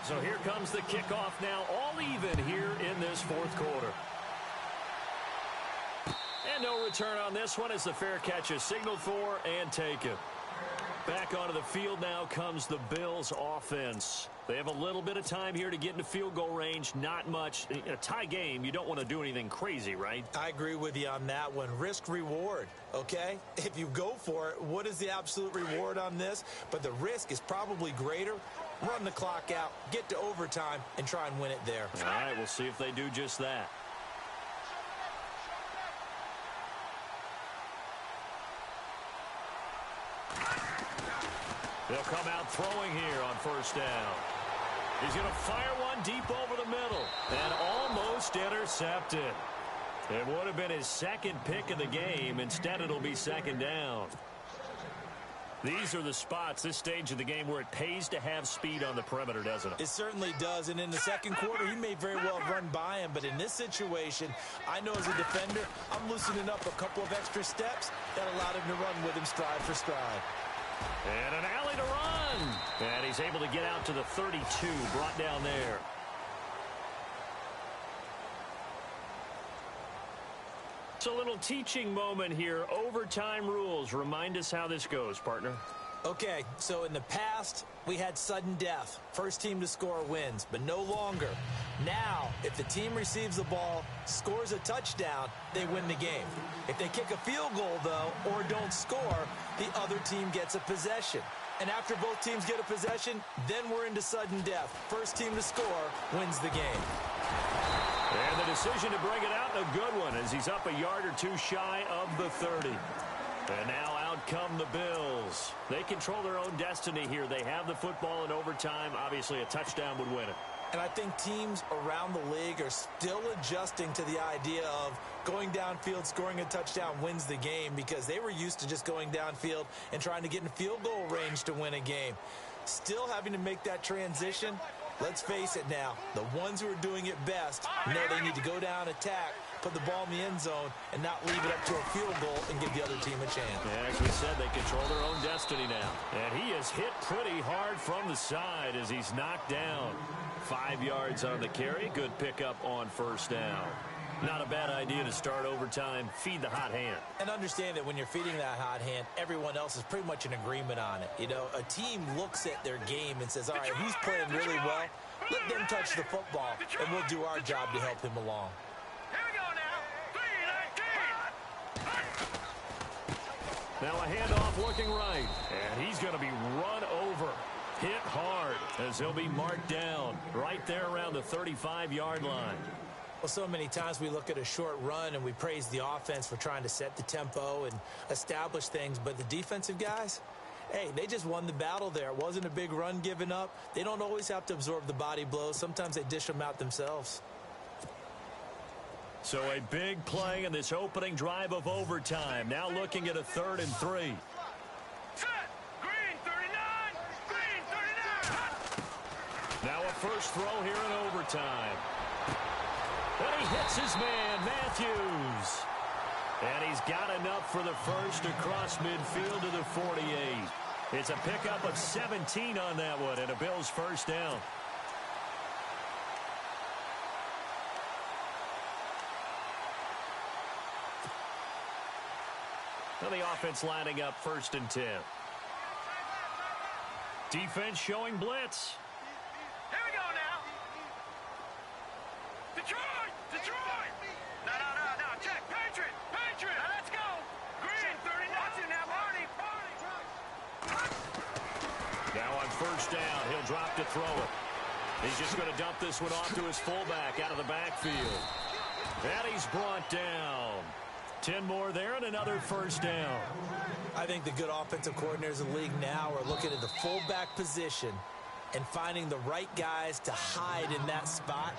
So here comes the kickoff now, all even here in this fourth quarter. And no return on this one as the fair catch is signaled for and taken. Back onto the field now comes the Bills offense. They have a little bit of time here to get into field goal range. Not much. In a tie game, you don't want to do anything crazy, right? I agree with you on that one. Risk reward, okay? If you go for it, what is the absolute reward on this? But the risk is probably greater. Run the clock out, get to overtime, and try and win it there. All right, we'll see if they do just that. They'll come out throwing here on first down. He's going to fire one deep over the middle and almost intercepted. It would have been his second pick of the game. Instead, it'll be second down. These are the spots, this stage of the game, where it pays to have speed on the perimeter, doesn't it? It certainly does, and in the second quarter, he may very well run by him, but in this situation, I know as a defender, I'm loosening up a couple of extra steps that allowed him to run with him stride for stride. And an alley to run. And he's able to get out to the 32, brought down there. It's a little teaching moment here. Overtime rules. Remind us how this goes, partner. Okay, so in the past, we had sudden death. First team to score wins, but no longer. Now, if the team receives the ball, scores a touchdown, they win the game. If they kick a field goal, though, or don't score, the other team gets a possession. And after both teams get a possession, then we're into sudden death. First team to score wins the game. And the decision to bring it out, a good one, as he's up a yard or two shy of the 30. And now out come the Bills. They control their own destiny here. They have the football in overtime. Obviously, a touchdown would win it. And I think teams around the league are still adjusting to the idea of going downfield, scoring a touchdown wins the game, because they were used to just going downfield and trying to get in field goal range to win a game. Still having to make that transition. Let's face it now, the ones who are doing it best know they need to go down, attack, put the ball in the end zone, and not leave it up to a field goal and give the other team a chance. Yeah, as we said, they control their own destiny now. And he is hit pretty hard from the side as he's knocked down. 5 yards on the carry. Good pickup on first down. Not a bad idea to start overtime. Feed the hot hand. And understand that when you're feeding that hot hand, everyone else is pretty much in agreement on it. You know, a team looks at their game and says, all right, who's playing really well? Let them touch the football, and we'll do our job to help him along. Here we go now. 3-19. Now a handoff looking right. And he's going to be run over. Hit hard as he'll be marked down right there around the 35-yard line. Well, so many times we look at a short run and we praise the offense for trying to set the tempo and establish things. But the defensive guys, hey, they just won the battle there. It wasn't a big run given up. They don't always have to absorb the body blows. Sometimes they dish them out themselves. So a big play in this opening drive of overtime. Now looking at a 3rd and 3. Set. Green 39. Green 39. Now a first throw here in overtime. And he hits his man, Matthews. And he's got enough for the first across midfield to the 48. It's a pickup of 17 on that one and a Bills first down. Now the offense lining up 1st and 10. Defense showing blitz. Here we go now. Detroit! Detroit! No. Check. Patriot! Now let's go. Green 39. Watch it now, Marty. Now on 1st down, he'll drop to throw it. He's just going to dump this one off to his fullback out of the backfield. And he's brought down. 10 more there and another first down. I think the good offensive coordinators in the league now are looking at the fullback position and finding the right guys to hide in that spot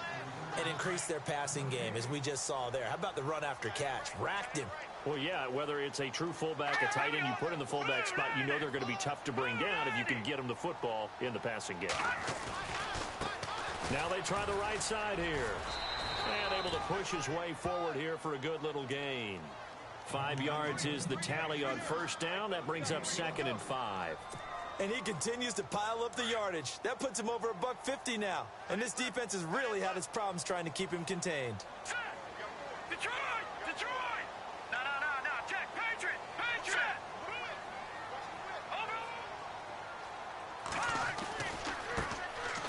and increase their passing game, as we just saw there. How about the run after catch? Racked him. Well, yeah, whether it's a true fullback, a tight end you put in the fullback spot, you know they're going to be tough to bring down if you can get them the football in the passing game. Now they try the right side here. And able to push his way forward here for a good little gain. 5 yards is the tally on 1st down. That brings up 2nd and 5. And he continues to pile up the yardage. That puts him over $150 now. And this defense has really had its problems trying to keep him contained. Detroit! No. Check. Patriot!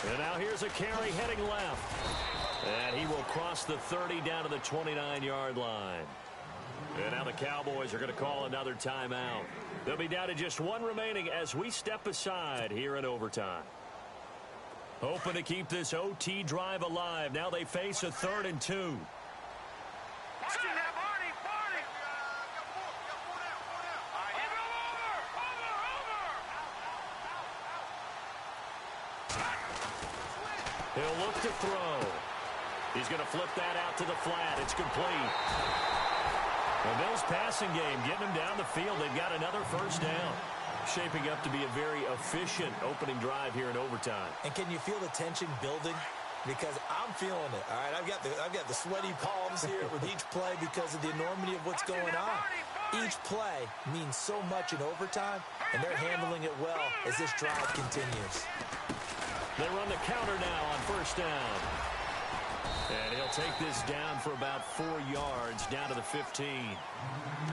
And now here's a carry heading left. And he will cross the 30 down to the 29-yard line. And now the Cowboys are going to call another timeout. They'll be down to just 1 remaining as we step aside here in overtime. Hoping to keep this OT drive alive. Now they face a 3rd and 2. Watch it now, Barney! Over! He'll look to throw. He's going to flip that out to the flat. It's complete. The Bills' passing game getting them down the field. They've got another first down. Shaping up to be a very efficient opening drive here in overtime. And can you feel the tension building? Because I'm feeling it. All right, I've got the sweaty palms here with each play because of the enormity of what's going on. Each play means so much in overtime, and they're handling it well as this drive continues. They run the counter now on 1st down. And he'll take this down for about 4 yards down to the 15.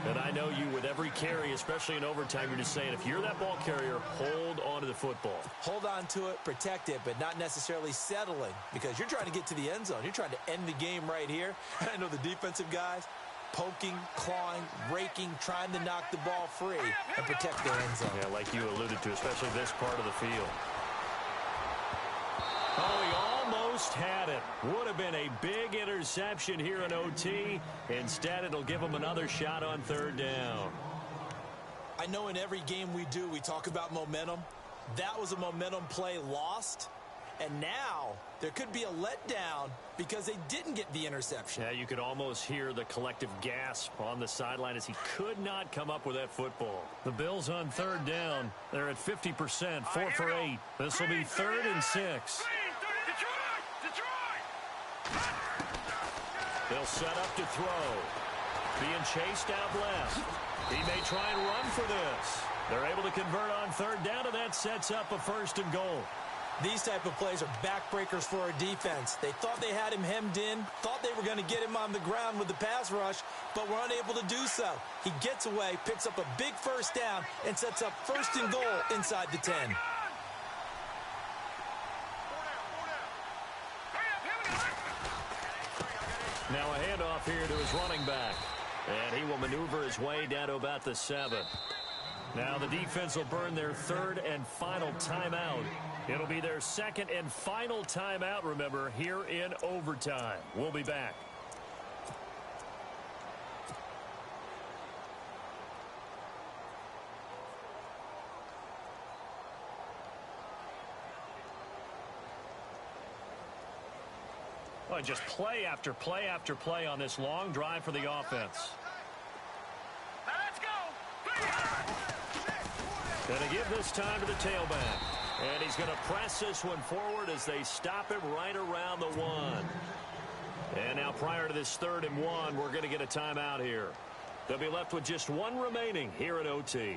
And I know you, with every carry, especially in overtime, you're just saying, if you're that ball carrier, hold on to the football. Hold on to it, protect it, but not necessarily settling, because you're trying to get to the end zone. You're trying to end the game right here. And I know the defensive guys poking, clawing, raking, trying to knock the ball free and protect their end zone. Yeah, like you alluded to, especially this part of the field. Oh, he almost had it. Would have been a big interception here in OT. Instead, it'll give him another shot on 3rd down. I know in every game we do, we talk about momentum. That was a momentum play lost. And now there could be a letdown because they didn't get the interception. Yeah, you could almost hear the collective gasp on the sideline as he could not come up with that football. The Bills on 3rd down. They're at 50%, 4 for 8. This will be 3rd and 6. They'll set up to throw. Being chased out left. He may try and run for this. They're able to convert on 3rd down, and that sets up a 1st and goal. These type of plays are backbreakers for our defense. They thought they had him hemmed in, thought they were going to get him on the ground with the pass rush, but were unable to do so. He gets away, picks up a big 1st down, and sets up 1st and goal inside the 10. Now a handoff here to his running back. And he will maneuver his way down to about the 7. Now the defense will burn their third and final timeout. It'll be their second and final timeout, remember, here in overtime. We'll be back. Well, just play after play after play on this long drive for the offense. Let's go. Going to give this time to the tailback. And he's going to press this one forward as they stop him right around the 1. And now prior to this 3rd and 1, we're going to get a timeout here. They'll be left with just 1 remaining here at OT.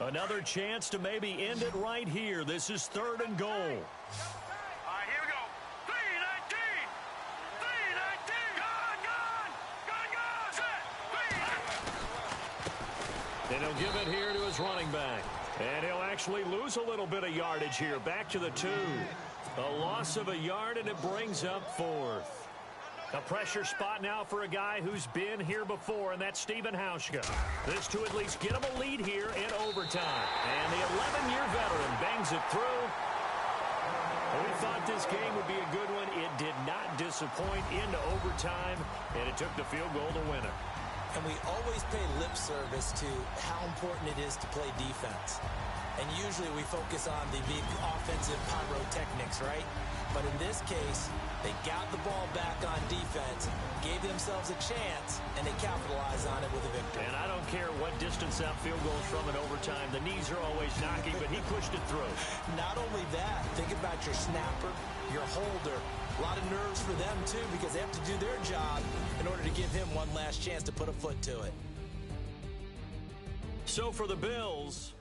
Another chance to maybe end it right here. This is 3rd and goal. All right, here we go. 3-19. 3-19. Gone. Set. And he'll give it here to his running back. And he'll actually lose a little bit of yardage here. Back to the 2. A loss of a yard, and it brings up 4th. A pressure spot now for a guy who's been here before, and that's Stephen Hauschka. This to at least get him a lead here in overtime. And the 11-year veteran bangs it through. We thought this game would be a good one. It did not disappoint into overtime, and it took the field goal to win it. And we always pay lip service to how important it is to play defense. And usually we focus on the big offensive pyrotechnics, right? But in this case, they got the ball back on defense, gave themselves a chance, and they capitalized on it with a victory. And I don't care what distance that field goes from in overtime. The knees are always knocking, but he pushed it through. Not only that, think about your snapper, your holder. A lot of nerves for them, too, because they have to do their job in order to give him one last chance to put a foot to it. So for the Bills,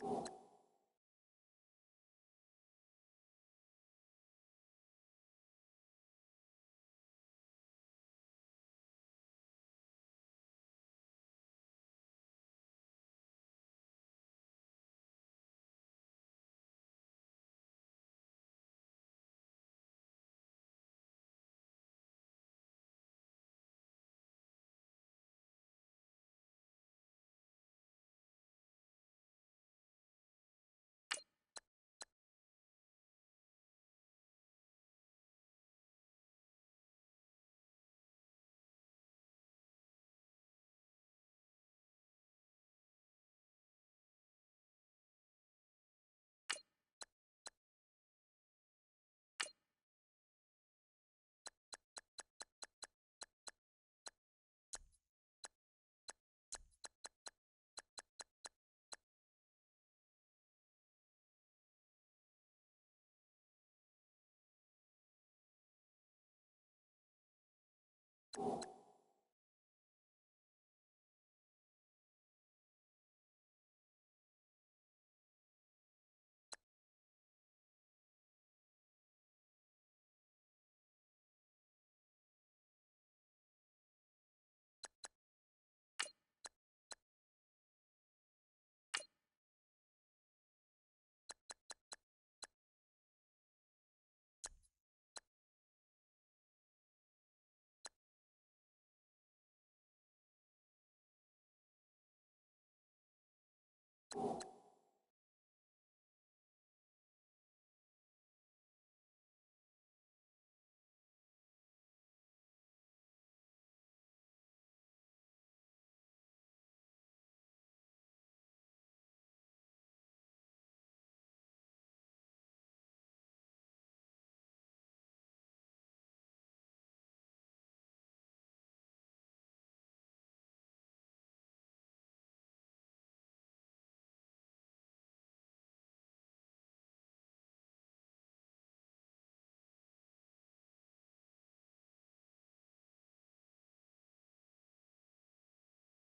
You